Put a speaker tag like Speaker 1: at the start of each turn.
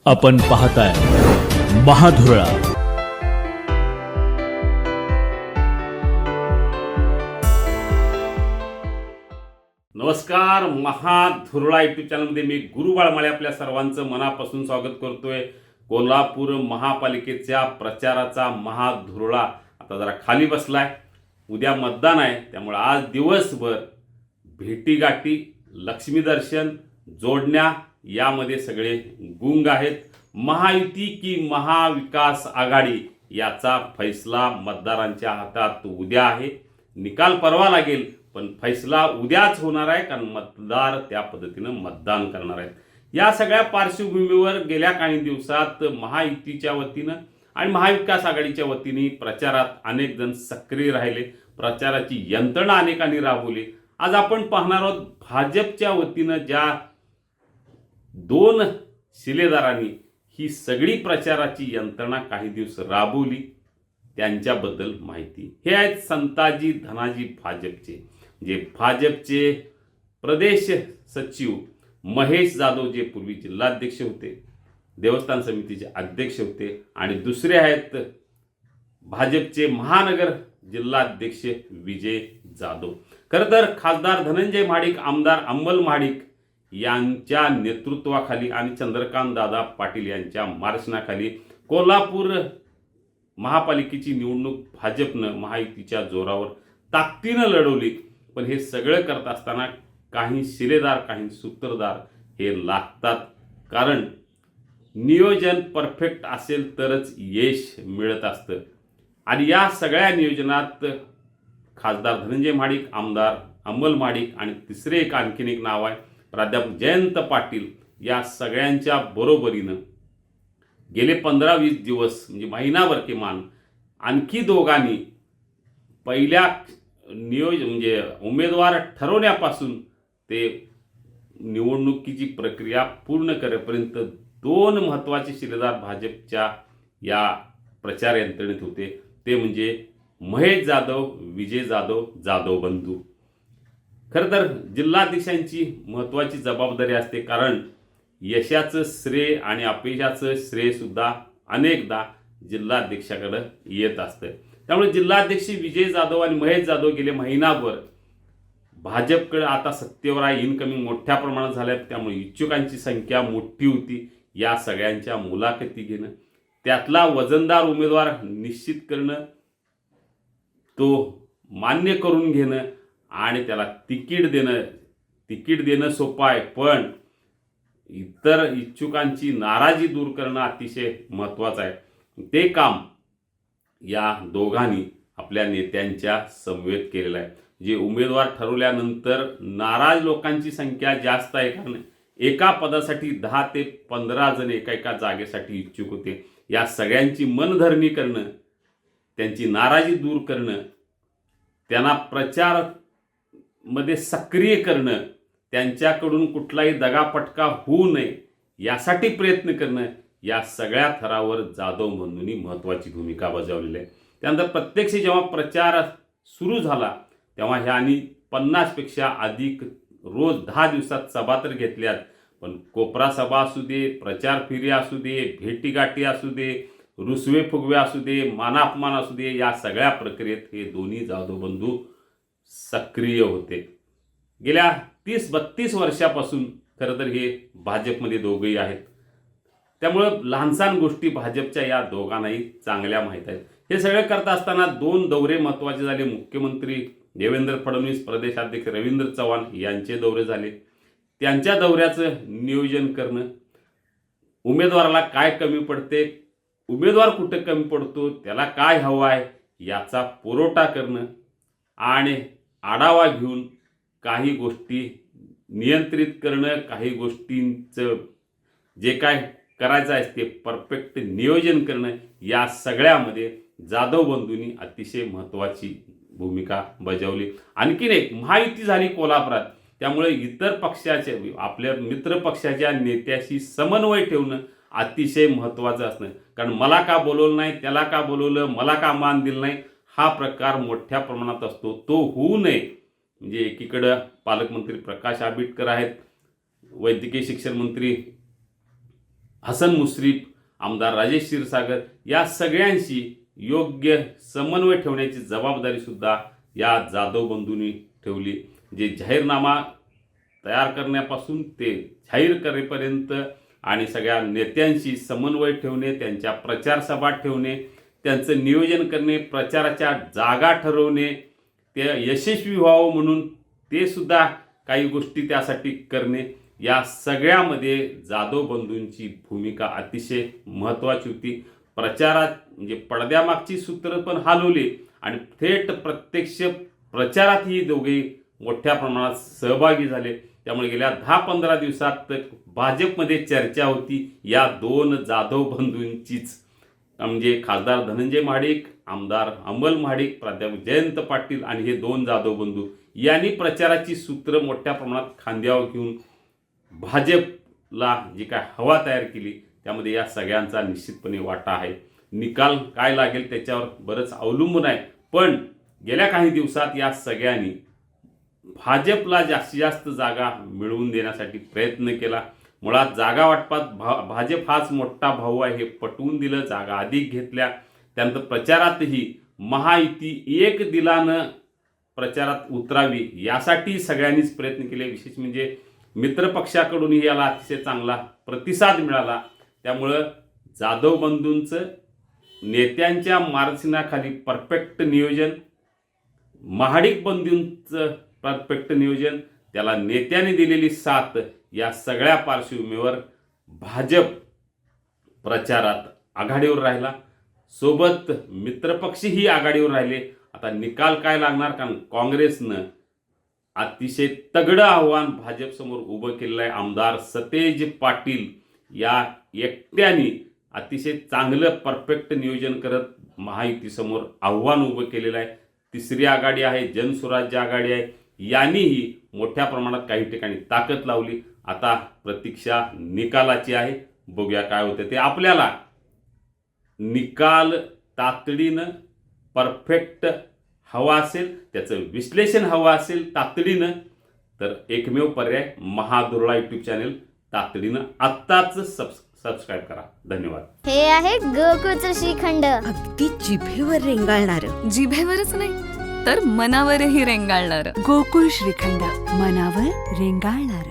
Speaker 1: आपण पाहताय महाधुरळा.
Speaker 2: नमस्कार. महाधुरळा यूट्यूब चॅनलमध्ये मी गुरु बाळमाळे आपल्या सर्वांचं मनापासून स्वागत करतोय. कोल्हापूर महापालिकेच्या प्रचाराचा महाधुरळा आता जरा खाली बसलाय. उद्या मतदान आहे, त्यामुळे आज दिवसभर भेटीगाठी, लक्ष्मीदर्शन, जोडण्या यामध्ये सगळे गुंग आहेत. महायुती की महाविकास आघाडी याचा फैसला मतदारांच्या हातात उद्या आहे. निकाल परवा लागेल, पण फैसला उद्याच होणार आहे, कारण मतदार त्या पद्धतीनं मतदान करणार आहेत. या सगळ्या पार्श्वभूमीवर गेल्या काही दिवसात महायुतीच्या वतीनं आणि महाविकास आघाडीच्या वतीने प्रचारात अनेक जण सक्रिय राहिले. प्रचाराची यंत्रणा अनेकांनी राबवली. आज आपण पाहणार आहोत भाजपच्या वतीनं ज्या दोन शिलेदारांनी ही सगळी प्रचाराची यंत्रणा काही दिवस राबवली त्यांच्याबद्दल माहिती. हे आहेत संताजी धनाजी भाजपचे, जे भाजपचे प्रदेश सचिव महेश जाधव, जे पूर्वी जिल्हाध्यक्ष होते, देवस्थान समितीचे अध्यक्ष होते, आणि दुसरे आहेत भाजपचे महानगर जिल्हाध्यक्ष विजय जाधव. खरं तर खासदार धनंजय महाडिक, आमदार अंमल महाडिक यांच्या नेतृत्वाखाली आणि चंद्रकांत दादा पाटील यांच्या मार्गदर्शनाखाली कोल्हापूर महापालिकेची निवडणूक भाजपनं महायुतीच्या जोरावर ताकदीनं लढवली. पण हे सगळं करत असताना काही शिलेदार, काही सूत्रधार हे लागतात, कारण नियोजन परफेक्ट असेल तरच यश मिळत असतं. आणि या सगळ्या नियोजनात खासदार धनंजय महाडिक, आमदार अंमल महाडिक आणि तिसरे आणखीन एक नाव आहे प्राध्यापक जयंत पाटील, या सगळ्यांच्या बरोबरीनं गेले 15-20 दिवस म्हणजे महिनाभर किमान आणखी दोघांनी पहिल्या म्हणजे उमेदवार ठरवण्यापासून ते निवडणुकीची प्रक्रिया पूर्ण करेपर्यंत दोन महत्त्वाचे शिलेदार भाजपच्या या प्रचार यंत्रणेत होते. ते म्हणजे महेश जाधव, विजय जाधव, जाधव बंधू. खरं तर जिल्हाध्यक्षांची महत्त्वाची जबाबदारी असते, कारण यशाचं श्रेय आणि अपयशाचं श्रेय सुद्धा अनेकदा जिल्हाध्यक्षाकडे येत असतं. त्यामुळे जिल्हाध्यक्ष विजय जाधव आणि महेश जाधव गेले महिनाभर भाजपकडे आता सत्तेवर आहे. इनकमिंग मोठ्या प्रमाणात झाल्या, त्यामुळे इच्छुकांची संख्या मोठी होती. या सगळ्यांच्या मुलाखती घेणं, त्यातला वजनदार उमेदवार निश्चित करणं, तो मान्य करून घेणं आणि त्याला तिकीट देणं सोपं आहे, पण इतर इच्छुकांची नाराजी दूर करणं अतिशय महत्त्वाचं आहे. ते काम या दोघांनी आपल्या नेत्यांच्या समवेत केलेलं आहे. जे उमेदवार ठरवल्यानंतर नाराज लोकांची संख्या जास्त आहे, कारण एका पदासाठी 10 ते 15 जण एका जागेसाठी इच्छुक होते. या सगळ्यांची मनधरणी करणं, त्यांची नाराजी दूर करणं, त्यांना प्रचारामध्ये सक्रिय करणं, त्यांच्याकडून कुठलाही दगाफटका होऊ नये यासाठी प्रयत्न करणं, या सगळ्या थरावर जाधव बंधूंनी महत्त्वाची भूमिका बजावलेली आहे. त्यानंतर प्रत्यक्ष जेव्हा प्रचार सुरू झाला तेव्हा ह्यांनी 50पेक्षा अधिक रोज 10 दिवसात सभा तर घेतल्यात, पण कोपरा सभा असू दे, प्रचार फेरी असू दे, भेटीगाठी असू दे, रुसवे फुगवे असू दे, मानापमान असू दे, या सगळ्या प्रक्रियेत हे दोन्ही जाधव बंधू सक्रिय होते. गेल्या 30-32 वर्षापासून खरं तर हे भाजपमध्ये दोघंही आहेत. त्यामुळं लहानसहान गोष्टी भाजपच्या या दोघांनाही चांगल्या माहीत आहेत. हे सगळं करत असताना 2 दौरे महत्त्वाचे झाले. मुख्यमंत्री देवेंद्र फडणवीस, प्रदेशाध्यक्ष रवींद्र चव्हाण यांचे दौरे झाले. त्यांच्या दौऱ्याचं नियोजन करणं, उमेदवाराला काय कमी पडते, उमेदवार कुठे कमी पडतो, त्याला काय हवं आहे याचा पुरवठा करणं, आणि आढावा घेऊन काही गोष्टी नियंत्रित करणं, काही गोष्टींचं जे काय करायचं आहे ते परफेक्ट नियोजन करणं, या सगळ्यामध्ये जाधव बंधूंनी अतिशय महत्त्वाची भूमिका बजावली. आणखीन एक महायुती झाली कोल्हापुरात, त्यामुळे इतर पक्षाच्या, आपल्या मित्र पक्षाच्या नेत्याशी समन्वय ठेवणं अतिशय महत्त्वाचं असणं. कारण मला का बोलवलं नाही, त्याला का बोलवलं, मला का मान दिलं नाही, हा प्रकार मोठ्या प्रमाणात असतो. तो होऊ नये म्हणजे एकीकडे पालकमंत्री प्रकाश आंबेडकर आहेत, वैद्यकीय शिक्षण मंत्री हसन मुश्रीफ, आमदार राजेश क्षीरसागर या सगळ्यांशी योग्य समन्वय ठेवण्याची जबाबदारी सुद्धा या जाधव बंधूंनी ठेवली. जे जाहीरनामा तयार करण्यापासून ते जाहीर करेपर्यंत आणि सगळ्या नेत्यांशी समन्वय ठेवणे, त्यांच्या प्रचार सभा ठेवणे, त्यांचं नियोजन करणे, प्रचाराच्या जागा ठरवणे, ते यशस्वी व्हावं म्हणून ते सुद्धा काही गोष्टी त्यासाठी करणे, या सगळ्यामध्ये जाधव बंधूंची भूमिका अतिशय महत्त्वाची होती. प्रचारात म्हणजे पडद्यामागची सूत्र पण हलवली आणि थेट प्रत्यक्ष प्रचारात ही दोघे मोठ्या प्रमाणात सहभागी झाले. त्यामुळे गेल्या 10-15 दिवसात भाजपमध्ये चर्चा होती या दोन जाधव बंधूंचीच, म्हणजे खासदार धनंजय महाडिक, आमदार अमल महाडिक, प्राध्यापक जयंत पाटील आणि हे दोन जाधव बंधू यांनी प्रचाराची सूत्र मोठ्या प्रमाणात खांद्यावर घेऊन भाजपला जी काय हवा तयार केली त्यामध्ये या सगळ्यांचा निश्चितपणे वाटा आहे. निकाल काय लागेल त्याच्यावर बरंच अवलंबून आहे, पण गेल्या काही दिवसात या सगळ्यांनी भाजपला जास्तीत जास्त जागा मिळवून देण्यासाठी प्रयत्न केला. मुळात जागा वाटपात भाजप हाच मोठा भाऊ आहे हे पटवून दिलं, जागा अधिक घेतल्या. त्यानंतर प्रचारातही महायुती एक दिलानं प्रचारात उतरावी यासाठी सगळ्यांनीच प्रयत्न केले. विशेष म्हणजे मित्रपक्षाकडूनही याला अतिशय चांगला प्रतिसाद मिळाला. त्यामुळं जाधव बंधूंचं नेत्यांच्या मार्गदर्शनाखाली परफेक्ट नियोजन, महाडिक बंधूंचं परफेक्ट नियोजन, त्याला नेत्याने दिलेली साथ, या सगळ्या पार्श्वभूमीवर भाजप प्रचारात आघाडीवर राहिला. सोबत मित्रपक्षही आघाडीवर राहिले. आता निकाल काय लागणार, कारण काँग्रेसनं अतिशय तगडं आव्हान भाजपसमोर उभं केलेलं आहे. आमदार सतेज पाटील या एकट्याने अतिशय चांगलं परफेक्ट नियोजन करत महायुतीसमोर आव्हान उभं केलेलं आहे. तिसरी आघाडी आहे, जनसुराज्य आघाडी आहे, यांनीही मोठ्या प्रमाणात काही ठिकाणी ताकद लावली. आता प्रतीक्षा निकालाची आहे, बघूया काय होतं ते. आपल्याला निकाल तातडीनं परफेक्ट हवा असेल, त्याचं विश्लेषण हवं असेल तातडीनं, तर एकमेव पर्याय महाधुरळा यूट्यूब चॅनल तातडीनं आत्ताच सबस्क्राईब करा. धन्यवाद.
Speaker 3: हे आहे गोकुळचं श्रीखंड,
Speaker 4: अगदी जिभेवर रेंगाळणार.
Speaker 5: जिभेवरच नाही तर मनावरही रेंगाळणार.
Speaker 4: गोकुळ श्रीखंड, मनावर रेंगाळणार.